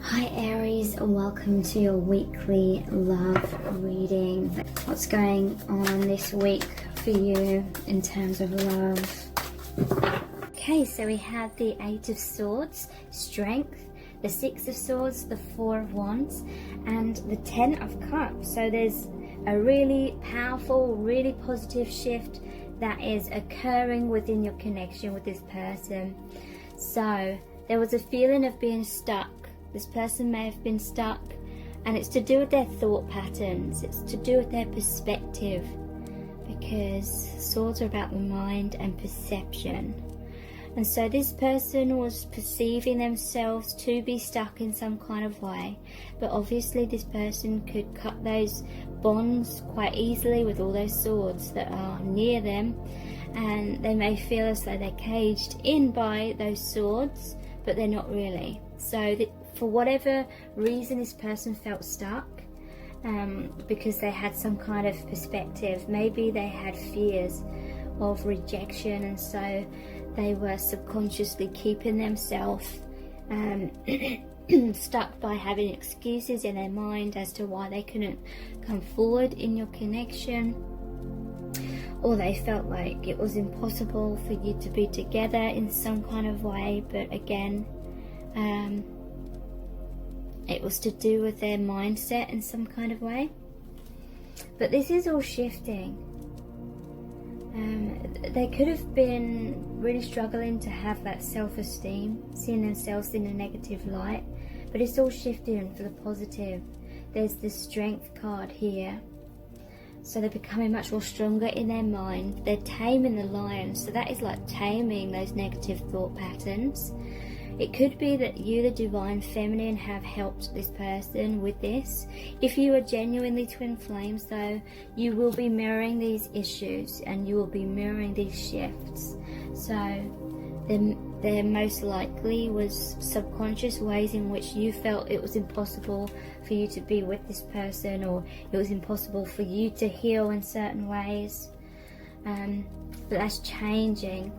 Hi Aries, welcome to your weekly love reading. What's going on this week for you in terms of love? Okay, so we have the Eight of Swords, Strength, the Six of Swords, the Four of Wands, and the Ten of Cups. So there's a really powerful, really positive shift that is occurring within your connection with this person. So there was a feeling of being stuck. This person may have been stuck, and it's to do with their thought patterns, it's to do with their perspective, because swords are about the mind and perception. And so this person was perceiving themselves to be stuck in some kind of way, but obviously this person could cut those bonds quite easily with all those swords that are near them, and they may feel as though they're caged in by those swords, but they're not really. So for whatever reason this person felt stuck, because they had some kind of perspective, maybe they had fears of rejection, and so they were subconsciously keeping themselves stuck by having excuses in their mind as to why they couldn't come forward in your connection, or they felt like it was impossible for you to be together in some kind of way. But again, it was to do with their mindset in some kind of way. But this is all shifting. They could have been really struggling to have that self-esteem, seeing themselves in a negative light, but it's all shifting for the positive. There's the Strength card here. So they're becoming much more stronger in their mind. They're taming the lion. So that is like taming those negative thought patterns. It could be that you, the Divine Feminine, have helped this person with this. If you are genuinely twin flames though, you will be mirroring these issues and you will be mirroring these shifts. So there most likely was subconscious ways in which you felt it was impossible for you to be with this person, or it was impossible for you to heal in certain ways. But that's changing.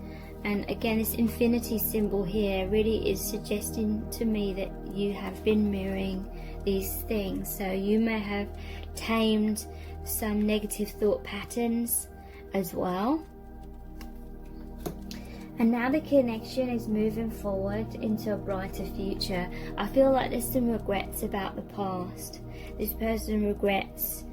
And again, this infinity symbol here really is suggesting to me that you have been mirroring these things. So you may have tamed some negative thought patterns as well. And now the connection is moving forward into a brighter future. I feel like there's some regrets about the past. This person regrets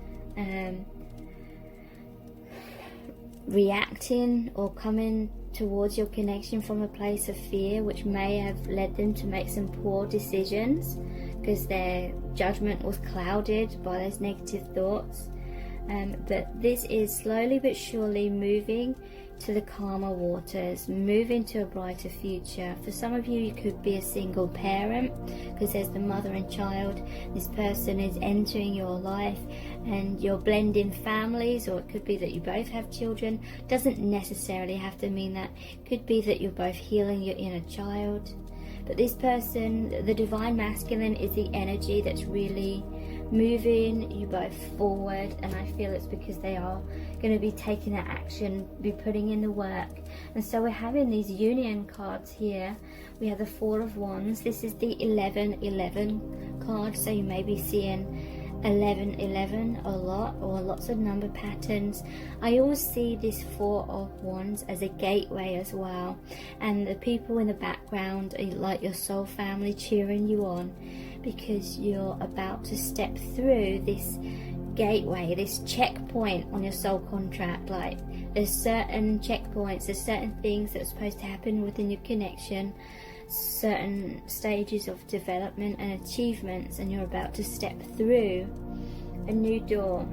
reacting or coming towards your connection from a place of fear, which may have led them to make some poor decisions because their judgment was clouded by those negative thoughts. But this is slowly but surely moving to the calmer waters, moving to a brighter future. For some of you, you could be a single parent because there's the mother and child. This person is entering your life and you're blending families, or it could be that you both have children. Doesn't necessarily have to mean that. It could be that you're both healing your inner child. But this person, the Divine Masculine, is the energy that's really moving you both forward, and I feel it's because they are going to be taking that action, be putting in the work. And so we're having these union cards here. We have the Four of Wands. This is the 1111 card, so you may be seeing 1111 a lot, or lots of number patterns. I always see this Four of Wands as a gateway as well, and the people in the background are like your soul family cheering you on, because you're about to step through this gateway, this checkpoint on your soul contract. Like, there's certain checkpoints, there's certain things that are supposed to happen within your connection, certain stages of development and achievements, and you're about to step through a new door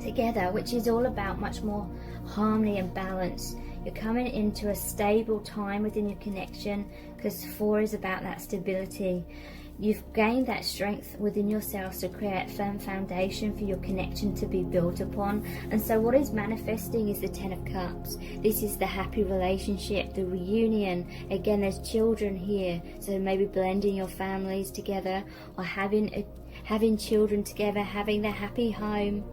together, which is all about much more harmony and balance. You're coming into a stable time within your connection, because 4 is about that stability. You've gained that strength within yourself to create a firm foundation for your connection to be built upon. And so what is manifesting is the 10 of Cups. This is the happy relationship, the reunion. Again, there's children here, so maybe blending your families together, or having children together, having the happy home,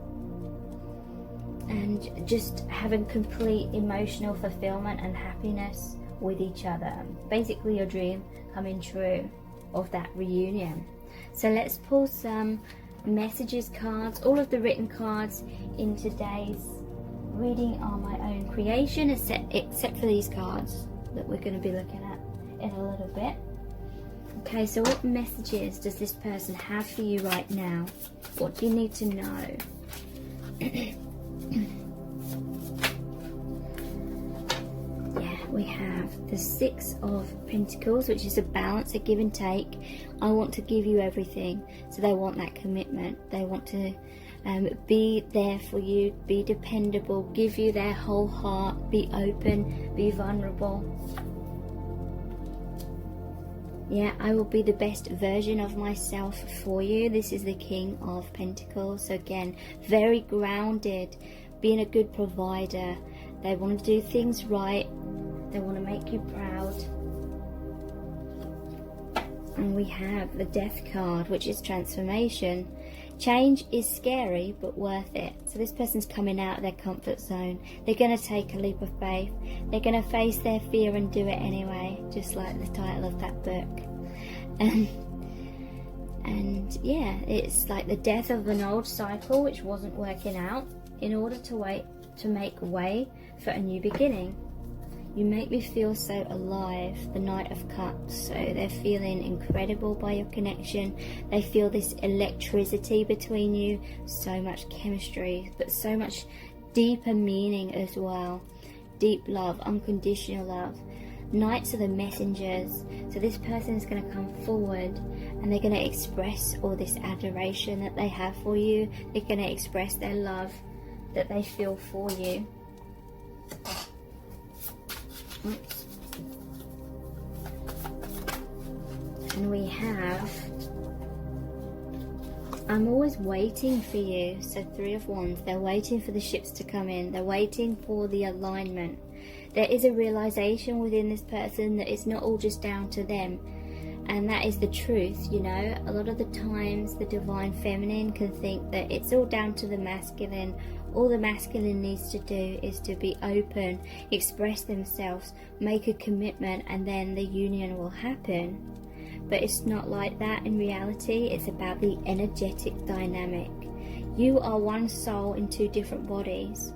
and just having complete emotional fulfillment and happiness with each other. Basically your dream coming true. of that reunion. So let's pull some messages cards. All of the written cards in today's reading are my own creation, except for these cards that we're going to be looking at in a little bit. Okay, so what messages does this person have for you right now? What do you need to know? Yeah, we have the Six of Pentacles, which is a balance, a give and take. I want to give you everything. So they want that commitment. They want to be there for you, be dependable, give you their whole heart, be open, be vulnerable. Yeah, I will be the best version of myself for you. This is the King of Pentacles. So again, very grounded, being a good provider. They want to do things right. They want to make you proud. And we have the Death card, which is transformation. Change is scary, but worth it. So this person's coming out of their comfort zone. They're going to take a leap of faith. They're going to face their fear and do it anyway, just like the title of that book. And yeah, it's like the death of an old cycle which wasn't working out in order to make way for a new beginning. You make me feel so alive, the Knight of Cups. So they're feeling incredible by your connection. They feel this electricity between you, so much chemistry, but so much deeper meaning as well. Deep love, unconditional love. Knights are the messengers. So this person is going to come forward and they're going to express all this adoration that they have for you. They're going to express their love that they feel for you. Oops. And we have, I'm always waiting for you. So Three of Wands, they're waiting for the ships to come in. They're waiting for the alignment. There is a realization within this person that it's not all just down to them. And that is the truth, you know. A lot of the times the divine feminine can think that it's all down to the masculine. All the masculine needs to do is to be open, express themselves, make a commitment, and then the union will happen. But it's not like that in reality. It's about the energetic dynamic. You are one soul in two different bodies.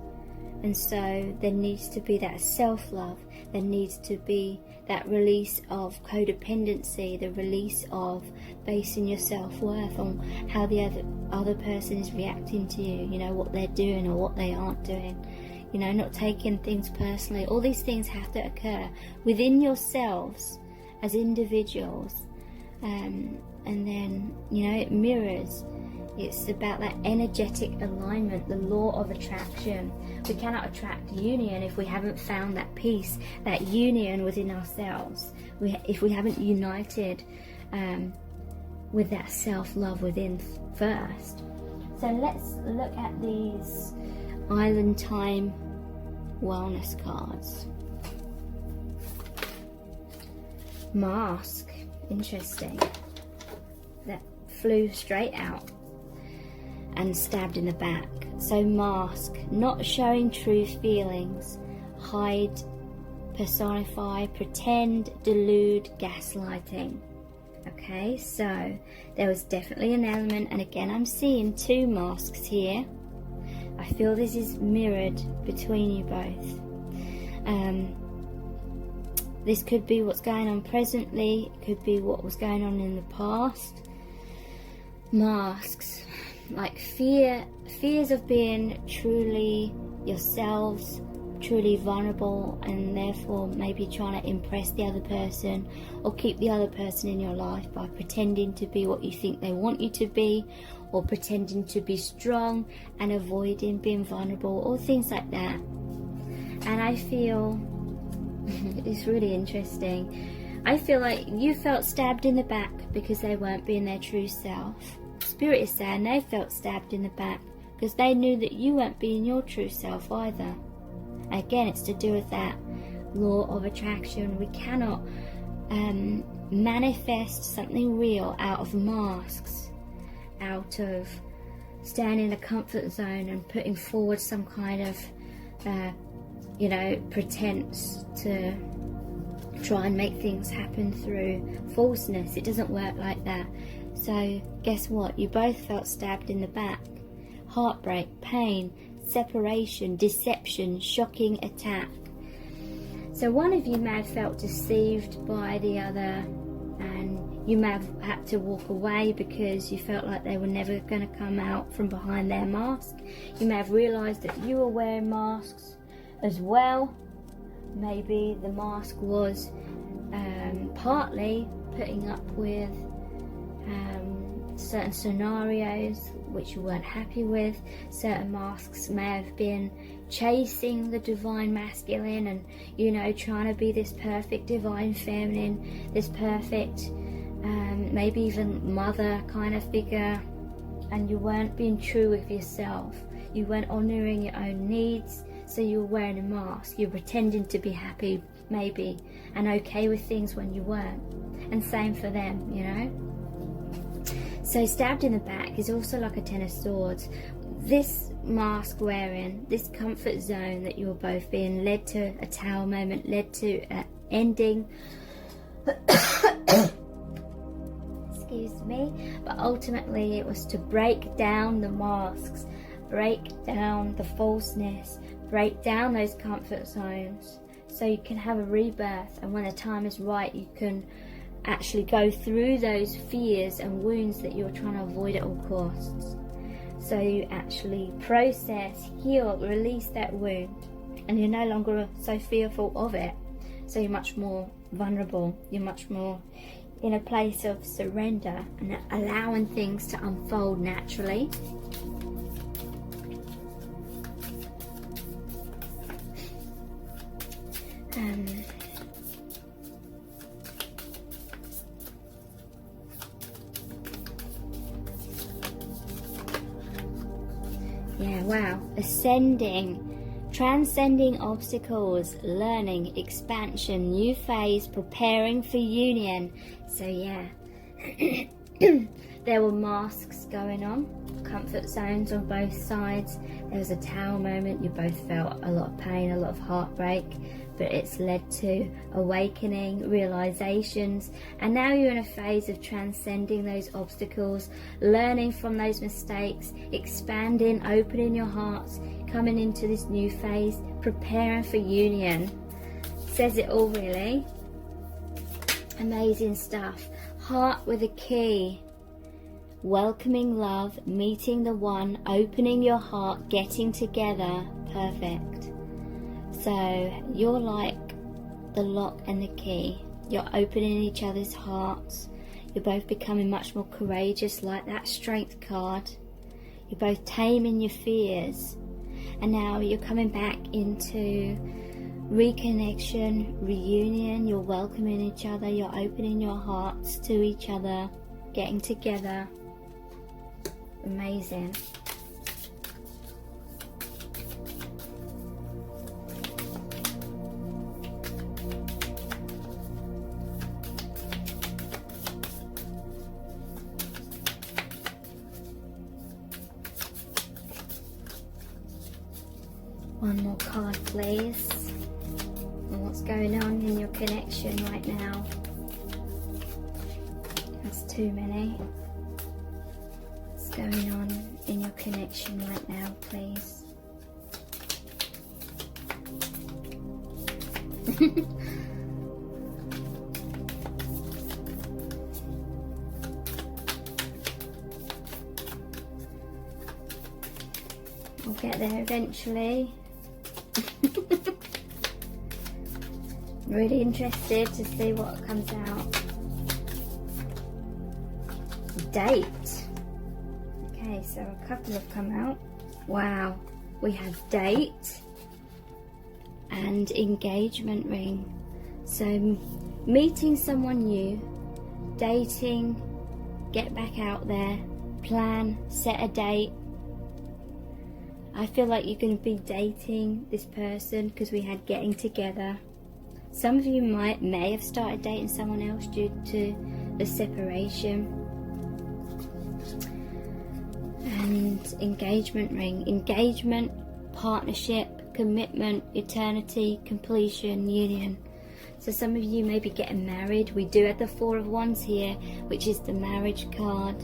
And so there needs to be that self-love. There needs to be that release of codependency, the release of basing your self-worth on how the other person is reacting to you, you know, what they're doing or what they aren't doing, you know, not taking things personally. All these things have to occur within yourselves as individuals, and then, you know, it mirrors. It's about that energetic alignment, the law of attraction. We cannot attract union if we haven't found that peace, that union within ourselves. If we haven't united with that self-love within first. So let's look at these Island Time wellness cards. Mask, interesting. That flew straight out and stabbed in the back. So mask, not showing true feelings, hide, personify, pretend, delude, gaslighting. Okay, so there was definitely an element, and again I'm seeing two masks here. I feel this is mirrored between you both. This could be what's going on presently, it could be what was going on in the past. Masks, like fears of being truly yourselves, truly vulnerable, and therefore maybe trying to impress the other person or keep the other person in your life by pretending to be what you think they want you to be, or pretending to be strong and avoiding being vulnerable, or things like that. And I feel it's really interesting. I feel like you felt stabbed in the back because they weren't being their true self. Spirit is saying they felt stabbed in the back because they knew that you weren't being your true self either. Again, it's to do with that law of attraction. We cannot manifest something real out of masks, out of staying in a comfort zone and putting forward some kind of, pretense to try and make things happen through falseness. It doesn't work like that. So guess what? You both felt stabbed in the back. Heartbreak, pain, separation, deception, shocking attack. So one of you may have felt deceived by the other, and you may have had to walk away because you felt like they were never going to come out from behind their mask. You may have realised that you were wearing masks as well. Maybe the mask was partly putting up with certain scenarios which you weren't happy with. Certain masks may have been chasing the divine masculine and, you know, trying to be this perfect divine feminine, this perfect maybe even mother kind of figure, and you weren't being true with yourself. You weren't honouring your own needs, so you were wearing a mask. You're pretending to be happy maybe and okay with things when you weren't, and same for them, you know. So stabbed in the back is also like a 10 of swords. This mask wearing, this comfort zone that you were both being, led to a tower moment, led to an ending. Excuse me. But ultimately it was to break down the masks, break down the falseness, break down those comfort zones, so you can have a rebirth, and when the time is right you can actually go through those fears and wounds that you're trying to avoid at all costs. So you actually process, heal, release that wound, and you're no longer so fearful of it. So you're much more vulnerable, you're much more in a place of surrender and allowing things to unfold naturally. Yeah, wow. Ascending, transcending obstacles, learning, expansion, new phase, preparing for union. So yeah, there were masks going on, comfort zones on both sides. There was a tower moment. You both felt a lot of pain, a lot of heartbreak, but it's led to awakening, realizations, and now you're in a phase of transcending those obstacles, learning from those mistakes, expanding, opening your hearts, coming into this new phase, preparing for union. Says it all, really. Amazing stuff. Heart with a key. Welcoming love, meeting the one, opening your heart, getting together. Perfect. So you're like the lock and the key. You're opening each other's hearts. You're both becoming much more courageous, like that strength card. You're both taming your fears. And now you're coming back into reconnection, reunion. You're welcoming each other. You're opening your hearts to each other, getting together. Amazing. One more card, please. And what's going on in your connection right now? That's too many. What's going on in your connection right now, please? We'll get there eventually. Really interested to see what comes out. Date. Okay, so a couple have come out. Wow, we have date and engagement ring. So meeting someone new, dating, get back out there, plan, set a date. I feel like you're going to be dating this person because we had getting together. Some of you may have started dating someone else due to the separation. And engagement ring. Engagement, partnership, commitment, eternity, completion, union. So some of you may be getting married. We do have the Four of Wands here, which is the marriage card.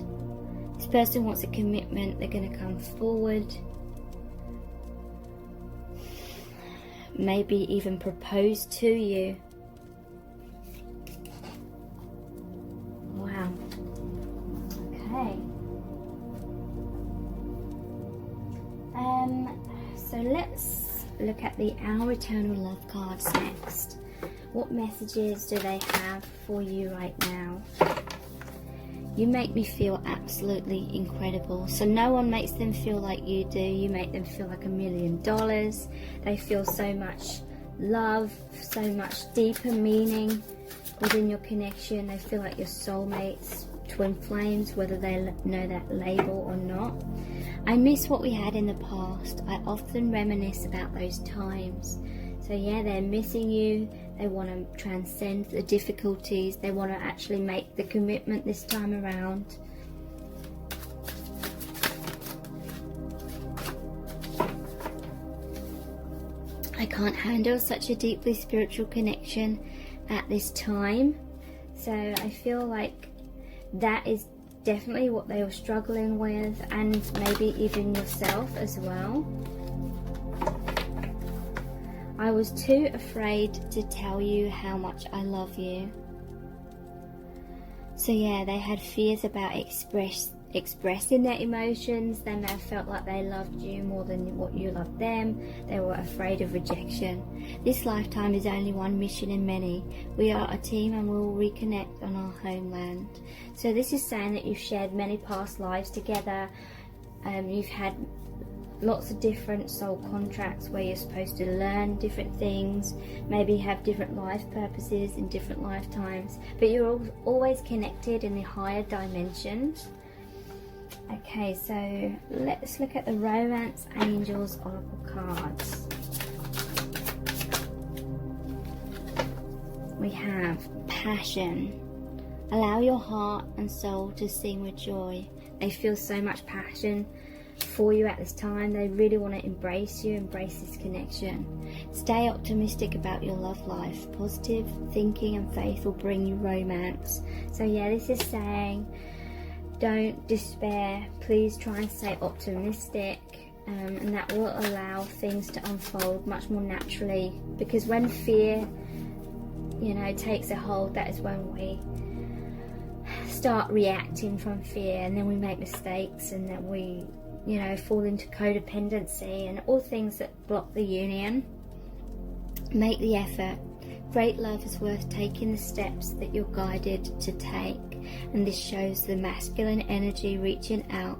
This person wants a commitment. They're going to come forward. Maybe even propose to you. Wow. Okay. So let's look at the Our Eternal Love cards next. What messages do they have for you right now? You make me feel absolutely incredible. So no one makes them feel like you do. You make them feel like $1 million. They feel so much love, so much deeper meaning within your connection. They feel like your soulmates, twin flames, whether they know that label or not. I miss what we had in the past. I often reminisce about those times. So yeah, they're missing you. They want to transcend the difficulties. They want to actually make the commitment this time around. I can't handle such a deeply spiritual connection at this time. So I feel like that is definitely what they were struggling with, and maybe even yourself as well. I was too afraid to tell you how much I love you. So yeah, they had fears about expressing their emotions. They may have felt like they loved you more than what you loved them. They were afraid of rejection. This lifetime is only one mission in many. We are a team and we'll reconnect on our homeland. So this is saying that you've shared many past lives together. You've had lots of different soul contracts where you're supposed to learn different things, maybe have different life purposes in different lifetimes, but you're always connected in the higher dimensions. Okay, so let's look at the Romance Angels Oracle cards. We have passion. Allow your heart and soul to sing with joy. They feel so much passion for you at this time. They really want to embrace you, embrace this connection. Stay optimistic about your love life. Positive thinking and faith will bring you romance. So yeah, this is saying don't despair. Please try and stay optimistic, and that will allow things to unfold much more naturally, because when fear, takes a hold, that is when we start reacting from fear, and then we make mistakes, and then we fall into codependency and all things that block the union. Make the effort. Great love is worth taking the steps that you're guided to take, and this shows the masculine energy reaching out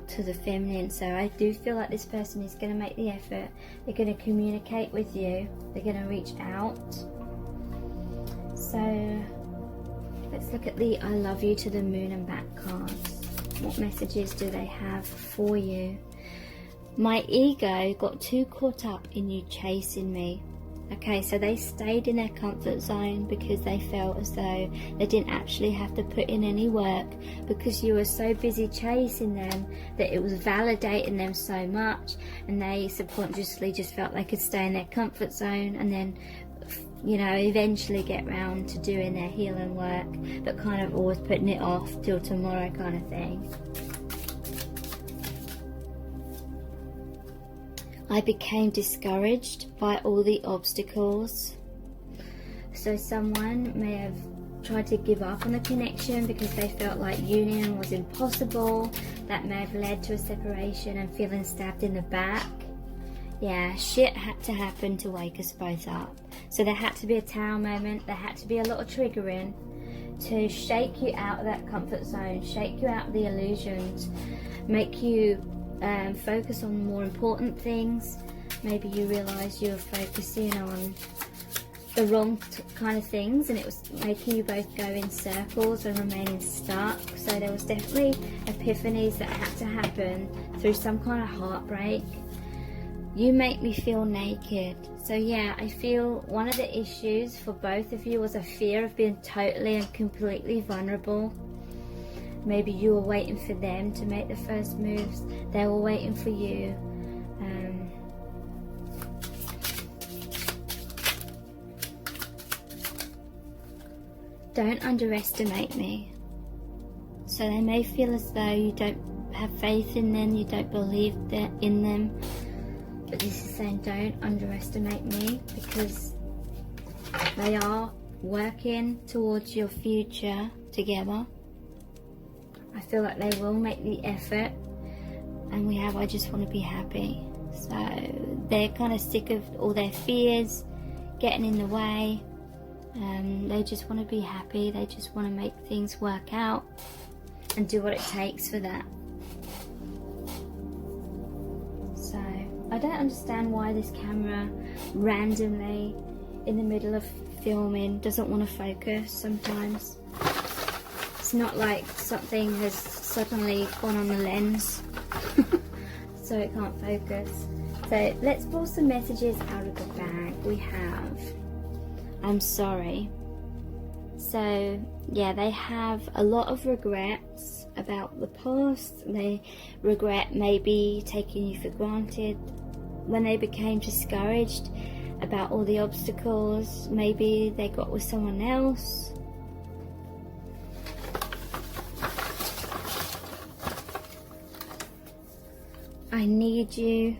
to the feminine. So I do feel like this person is going to make the effort. They're going to communicate with you. They're going to reach out. So let's look at the I love you to the moon and back cards. What messages do they have for you? My ego got too caught up in you chasing me. Okay, so they stayed in their comfort zone because they felt as though they didn't actually have to put in any work, because you were so busy chasing them that it was validating them so much, and they subconsciously just felt they could stay in their comfort zone and then eventually get round to doing their healing work, but kind of always putting it off till tomorrow kind of thing. I became discouraged by all the obstacles. So someone may have tried to give up on the connection because they felt like union was impossible. That may have led to a separation and feeling stabbed in the back. Yeah, shit had to happen to wake us both up. So there had to be a tower moment. There had to be a lot of triggering to shake you out of that comfort zone, shake you out of the illusions, make you focus on more important things. Maybe you realise you were focusing on the wrong kind of things, and it was making you both go in circles and remaining stuck. So there was definitely epiphanies that had to happen through some kind of heartbreak. You make me feel naked. So yeah, I feel one of the issues for both of you was a fear of being totally and completely vulnerable. Maybe you were waiting for them to make the first moves. They were waiting for you. don't underestimate me. So they may feel as though you don't have faith in them, you don't believe in them. But this is saying don't underestimate me, because they are working towards your future together. I feel like they will make the effort. And we have, I just want to be happy. So they're kind of sick of all their fears getting in the way. They just want to be happy. They just want to make things work out and do what it takes for that. So I don't understand why this camera randomly in the middle of filming doesn't want to focus sometimes. It's not like something has suddenly gone on the lens so it can't focus. So let's pull some messages out of the bag. We have, I'm sorry. So yeah, they have a lot of regrets about the past. They regret maybe taking you for granted when they became discouraged about all the obstacles. Maybe they got with someone else. I need you.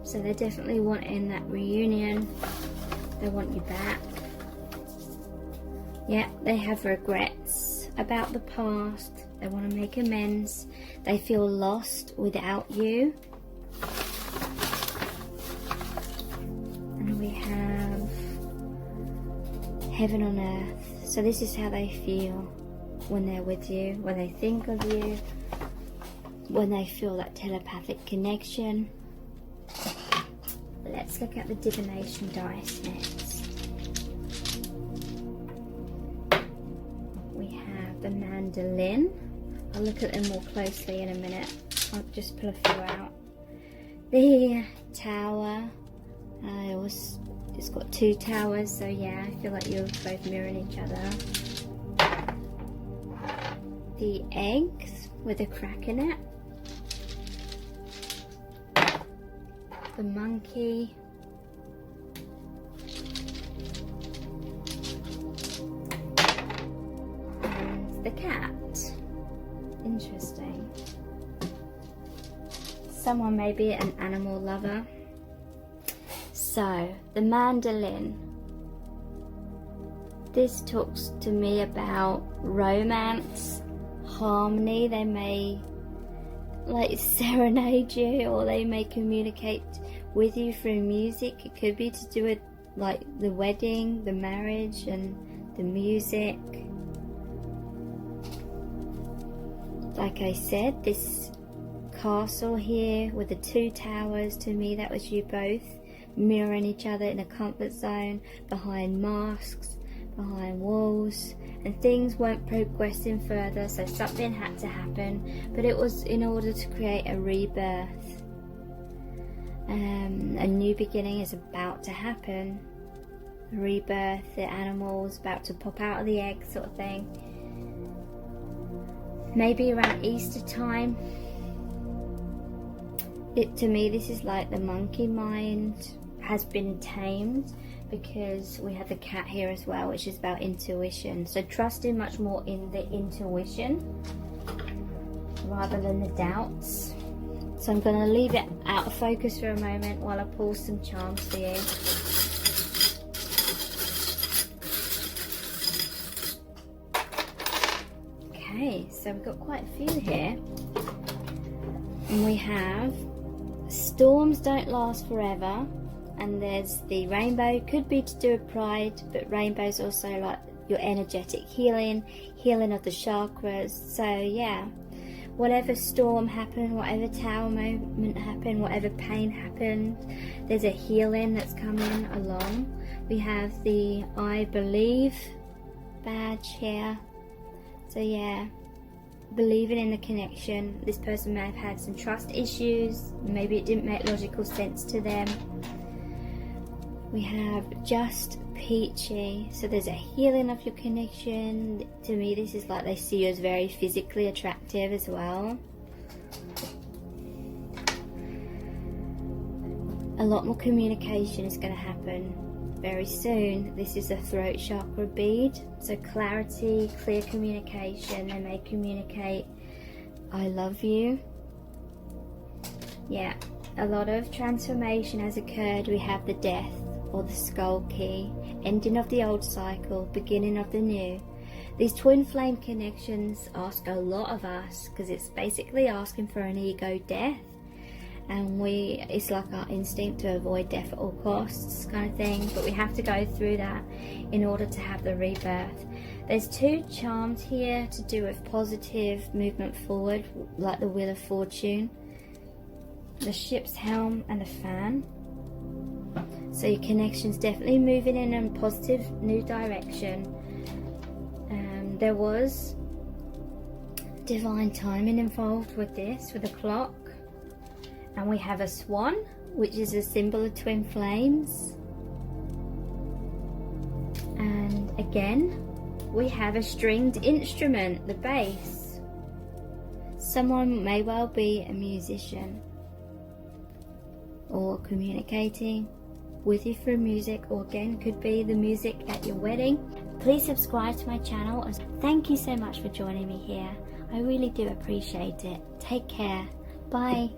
So they're definitely wanting that reunion. They want you back. Yeah, they have regrets about the past. They want to make amends. They feel lost without you. And we have heaven on earth. So this is how they feel when they're with you, when they think of you, when they feel that telepathic connection. Let's look at the divination dice next. We have the mandolin. I'll look at them more closely in a minute. I'll just pull a few out. The tower. It's got two towers, so yeah, I feel like you're both mirroring each other. The eggs with a crack in it. The monkey. And the cat. Interesting. Someone may be an animal lover. So, the mandolin. This talks to me about romance, harmony. They may like serenade you, or they may communicate with you through music. It could be to do with like the wedding, the marriage, and the music. Like I said, this castle here with the two towers, to me that was you both mirroring each other in a comfort zone, behind masks, behind walls, and things weren't progressing further, so something had to happen, but it was in order to create a rebirth. A new beginning is about to happen. A rebirth, the animal's about to pop out of the egg, sort of thing. Maybe around Easter time. To me, this is like the monkey mind has been tamed, because we have the cat here as well, which is about intuition. So trusting much more in the intuition rather than the doubts. So I'm going to leave it out of focus for a moment while I pull some charms for you. Okay, so we've got quite a few here. And we have storms don't last forever. And there's the rainbow. Could be to do with pride, but rainbow's also like your energetic healing of the chakras. So yeah, whatever storm happened, whatever tower moment happened, whatever pain happened, there's a healing that's coming along. We have the I believe badge here. So yeah, believing in the connection. This person may have had some trust issues. Maybe it didn't make logical sense to them. We have just peachy. So there's a healing of your connection. To me, this is like they see you as very physically attractive as well. A lot more communication is going to happen. very soon. This is a throat chakra bead, so clarity, clear communication. They may communicate, I love you. Yeah, a lot of transformation has occurred. We have the death or the skull key, ending of the old cycle, beginning of the new. These twin flame connections ask a lot of us, because it's basically asking for an ego death, and it's like our instinct to avoid death at all costs kind of thing, but we have to go through that in order to have the rebirth. There's two charms here to do with positive movement forward, like the Wheel of Fortune, the ship's helm, and the fan. So your connection's definitely moving in a positive new direction. There was divine timing involved with this, with the clock. And we have a swan, which is a symbol of twin flames. And again, we have a stringed instrument, the bass. Someone may well be a musician, or communicating with you through music, or again could be the music at your wedding. Please subscribe to my channel. Thank you so much for joining me here. I really do appreciate it. Take care. Bye.